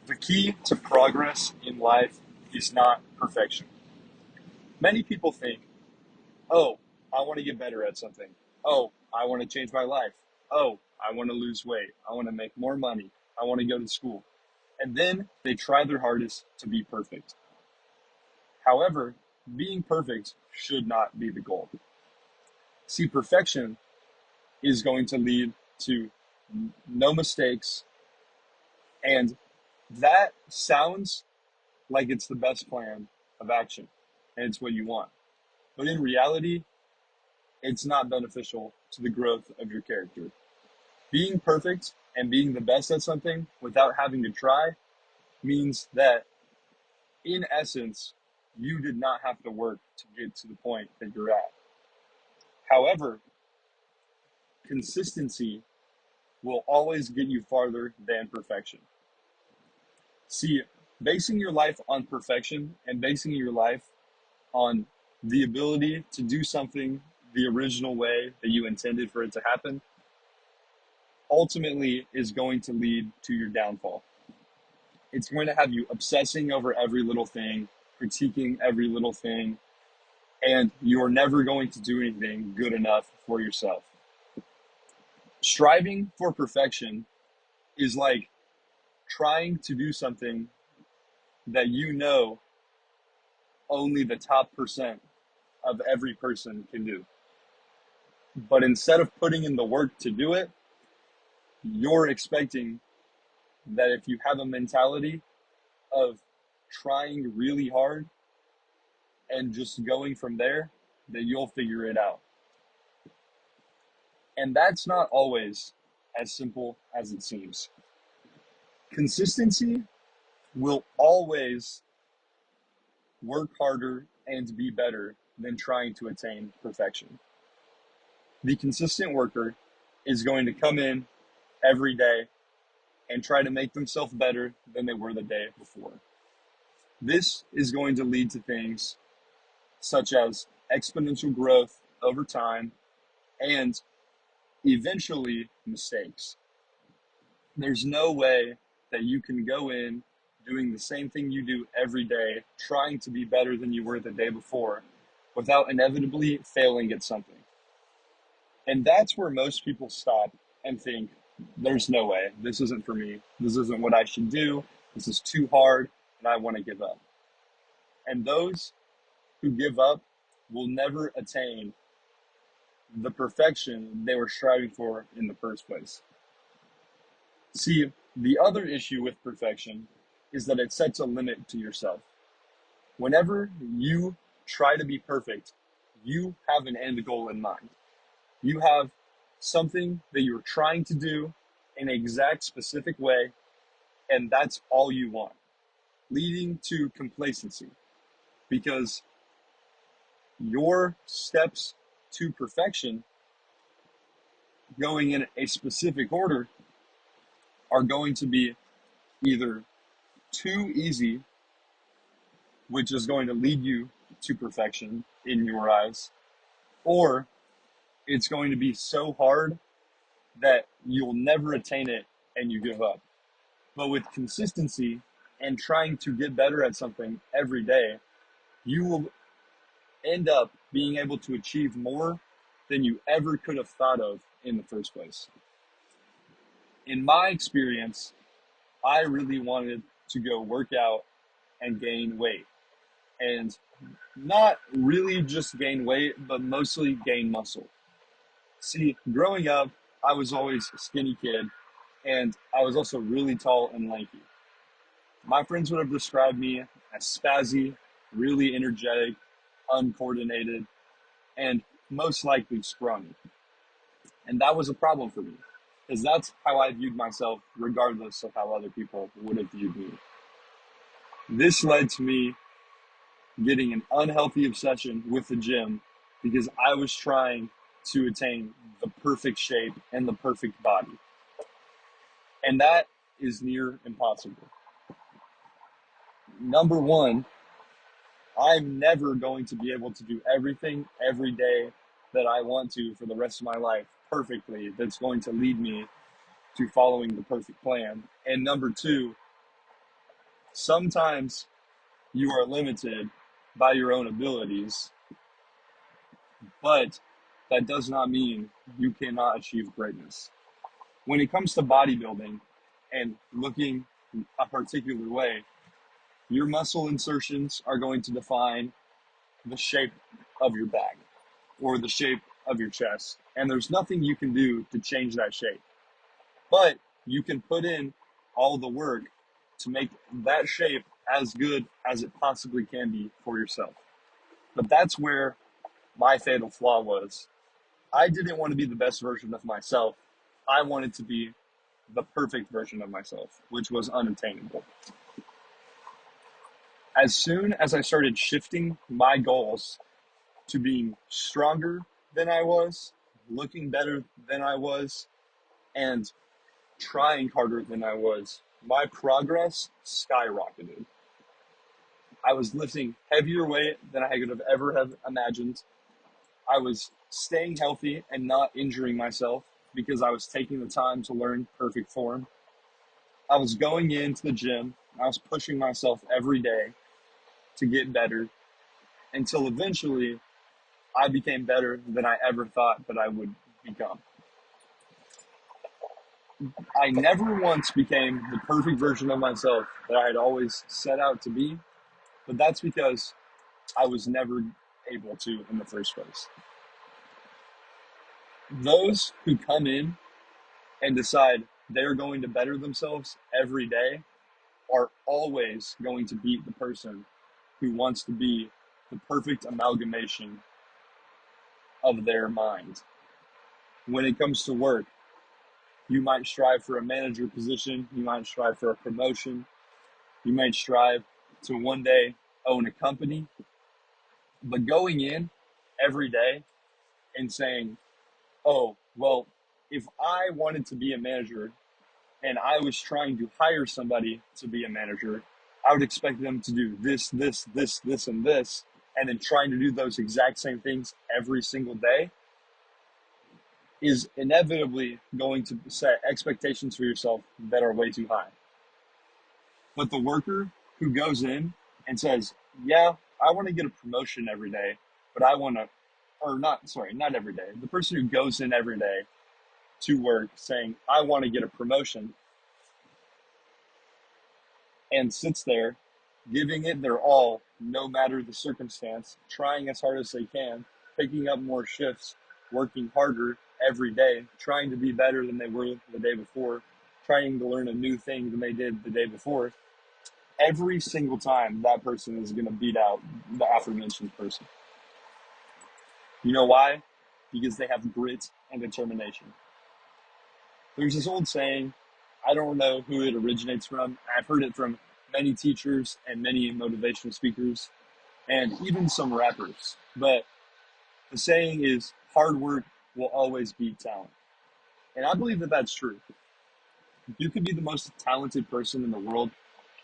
The key to progress in life is not perfection. Many people think, oh, I want to get better at something. Oh, I want to change my life. Oh, I want to lose weight. I want to make more money. I want to go to school. And then they try their hardest to be perfect. However, being perfect should not be the goal. See, perfection is going to lead to no mistakes, and that sounds like it's the best plan of action and it's what you want. But in reality, it's not beneficial to the growth of your character. Being perfect and being the best at something without having to try means that, in essence, you did not have to work to get to the point that you're at. However, consistency will always get you farther than perfection. See, basing your life on perfection and basing your life on the ability to do something the original way that you intended for it to happen ultimately is going to lead to your downfall. It's going to have you obsessing over every little thing, critiquing every little thing, and you're never going to do anything good enough for yourself. Striving for perfection is like trying to do something that you know only the top percent of every person can do. But instead of putting in the work to do it, you're expecting that if you have a mentality of trying really hard and just going from there, that you'll figure it out. And that's not always as simple as it seems. Consistency will always work harder and be better than trying to attain perfection. The consistent worker is going to come in every day and try to make themselves better than they were the day before. This is going to lead to things such as exponential growth over time and eventually mistakes. There's no way that you can go in doing the same thing you do every day, trying to be better than you were the day before, without inevitably failing at something. And that's where most people stop and think, there's no way, this isn't for me, this isn't what I should do, this is too hard, and I want to give up. And those who give up will never attain the perfection they were striving for in the first place. See, the other issue with perfection is that it sets a limit to yourself. Whenever you try to be perfect, you have an end goal in mind. You have something that you're trying to do in an exact specific way, and that's all you want, leading to complacency, because your steps to perfection, going in a specific order, are going to be either too easy, which is going to lead you to perfection in your eyes, or it's going to be so hard that you'll never attain it and you give up. But with consistency and trying to get better at something every day, you will end up being able to achieve more than you ever could have thought of in the first place. In my experience, I really wanted to go work out and gain weight. And not really just gain weight, but mostly gain muscle. See, growing up, I was always a skinny kid, and I was also really tall and lanky. My friends would have described me as spazzy, really energetic, uncoordinated, and most likely scrawny. And that was a problem for me, because that's how I viewed myself, regardless of how other people would have viewed me. This led to me getting an unhealthy obsession with the gym because I was trying to attain the perfect shape and the perfect body. And that is near impossible. Number one, I'm never going to be able to do everything every day that I want to for the rest of my life perfectly. That's going to lead me to following the perfect plan. And number two, Sometimes you are limited by your own abilities, but that does not mean you cannot achieve greatness. When it comes to bodybuilding and looking a particular way, your muscle insertions are going to define the shape of your back or the shape of your chest. And there's nothing you can do to change that shape. But you can put in all the work to make that shape as good as it possibly can be for yourself. But that's where my fatal flaw was. I didn't want to be the best version of myself. I wanted to be the perfect version of myself, which was unattainable. As soon as I started shifting my goals to being stronger than I was, looking better than I was, and trying harder than I was, my progress skyrocketed. I was lifting heavier weight than I could have ever have imagined. I was staying healthy and not injuring myself because I was taking the time to learn perfect form. I was going into the gym. I was pushing myself every day to get better until eventually I became better than I ever thought that I would become. I never once became the perfect version of myself that I had always set out to be, but that's because I was never able to in the first place. Those who come in and decide they're going to better themselves every day are always going to beat the person who wants to be the perfect amalgamation of their mind. When it comes to work, you might strive for a manager position, you might strive for a promotion, you might strive to one day own a company, but going in every day and saying, oh, well, if I wanted to be a manager and I was trying to hire somebody to be a manager, I would expect them to do this, and this, and then trying to do those exact same things every single day is inevitably going to set expectations for yourself that are way too high. But the worker who goes in and says, yeah, I want to get a promotion every day, but I want to, or not, sorry, not every day. The person who goes in every day to work saying, I want to get a promotion, and sits there giving it their all, no matter the circumstance, trying as hard as they can, picking up more shifts, working harder every day, trying to be better than they were the day before, trying to learn a new thing than they did the day before. Every single time that person is going to beat out the aforementioned person. You know why? Because they have grit and determination. There's this old saying, I don't know who it originates from. I've heard it from many teachers and many motivational speakers and even some rappers. But the saying is, hard work will always beat talent. And I believe that that's true. You could be the most talented person in the world.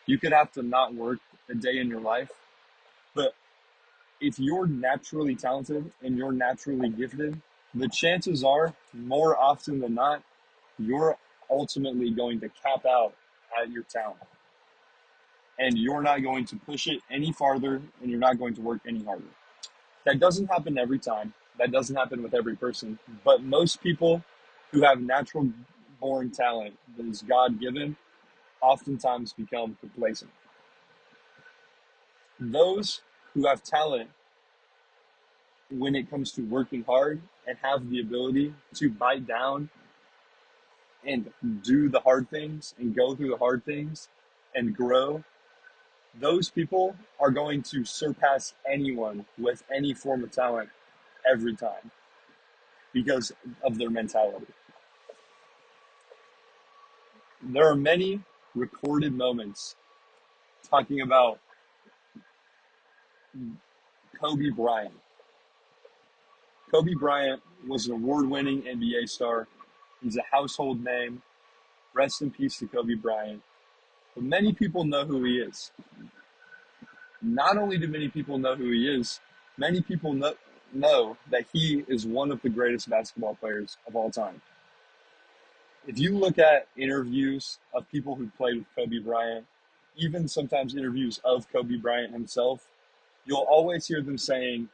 You could have to not work a day in your life. But if you're naturally talented and you're naturally gifted, the chances are, more often than not, you're ultimately going to cap out at your talent. And you're not going to push it any farther and you're not going to work any harder. That doesn't happen every time. That doesn't happen with every person. But most people who have natural born talent that is God given oftentimes become complacent. Those who have talent when it comes to working hard and have the ability to bite down and do the hard things and go through the hard things and grow, those people are going to surpass anyone with any form of talent every time because of their mentality. There are many recorded moments talking about Kobe Bryant. Kobe Bryant was an award-winning NBA star. He's a household name. Rest in peace to Kobe Bryant. But many people know who he is. Not only do many people know who he is, many people know that he is one of the greatest basketball players of all time. If you look at interviews of people who played with Kobe Bryant, even sometimes interviews of Kobe Bryant himself, you'll always hear them saying,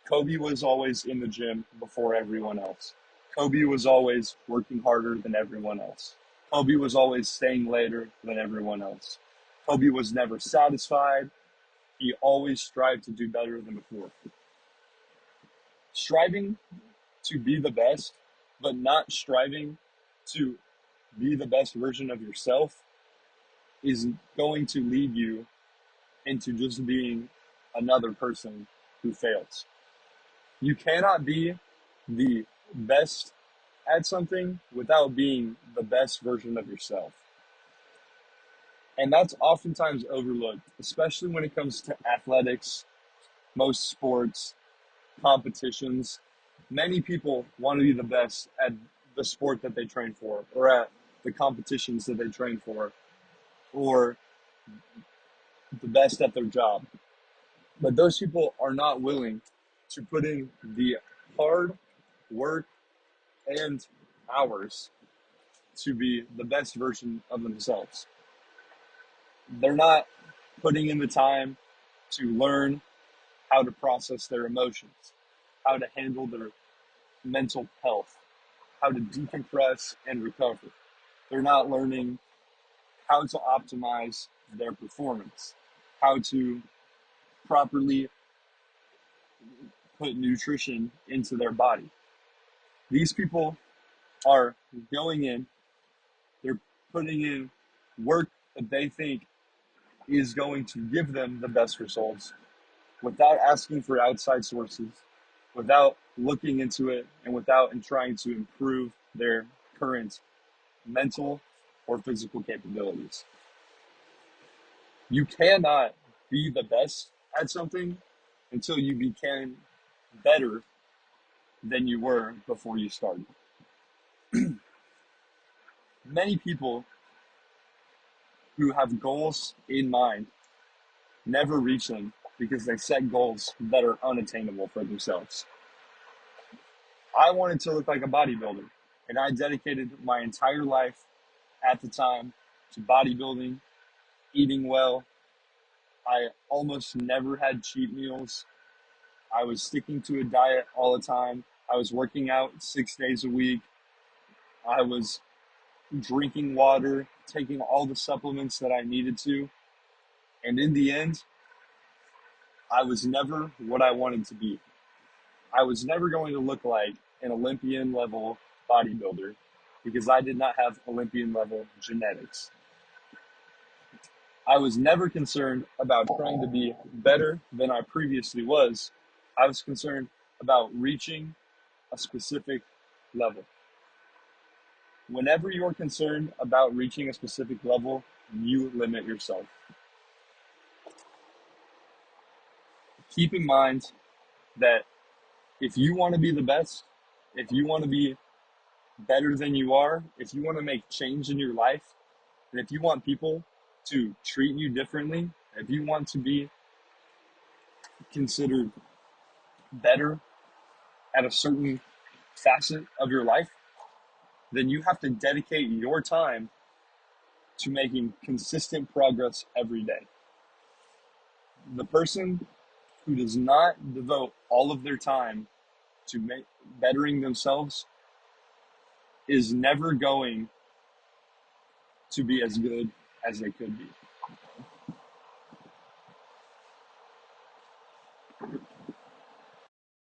Kobe was always in the gym before everyone else. Kobe was always working harder than everyone else. Kobe was always staying later than everyone else. Kobe was never satisfied. He always strived to do better than before. Striving to be the best, but not striving to be the best version of yourself is going to lead you into just being another person who fails. You cannot be the best at something without being the best version of yourself. And that's oftentimes overlooked, especially when it comes to athletics, most sports, competitions. Many people want to be the best at the sport that they train for, or at the competitions that they train for, or the best at their job. But those people are not willing to put in the hard work and hours to be the best version of themselves. They're not putting in the time to learn how to process their emotions, how to handle their mental health, how to decompress and recover. They're not learning how to optimize their performance, how to properly put nutrition into their body. These people are going in, they're putting in work that they think is going to give them the best results without asking for outside sources, without looking into it, and without trying to improve their current mental or physical capabilities. You cannot be the best at something until you become better than you were before you started. Many people who have goals in mind never reach them because they set goals that are unattainable for themselves. I wanted to look like a bodybuilder, and I dedicated my entire life at the time to bodybuilding, eating well. I almost never had cheat meals. I was sticking to a diet all the time. I was working out 6 days a week. I was drinking water, taking all the supplements that I needed to. And in the end, I was never what I wanted to be. I was never going to look like an Olympian level bodybuilder because I did not have Olympian level genetics. I was never concerned about trying to be better than I previously was. I was concerned about reaching a specific level. Whenever you're concerned about reaching a specific level, you limit yourself. Keep in mind that if you want to be the best, if you want to be better than you are, if you want to make change in your life, and if you want people to treat you differently, if you want to be considered better at a certain facet of your life, then you have to dedicate your time to making consistent progress every day. The person who does not devote all of their time to bettering themselves is never going to be as good as they could be.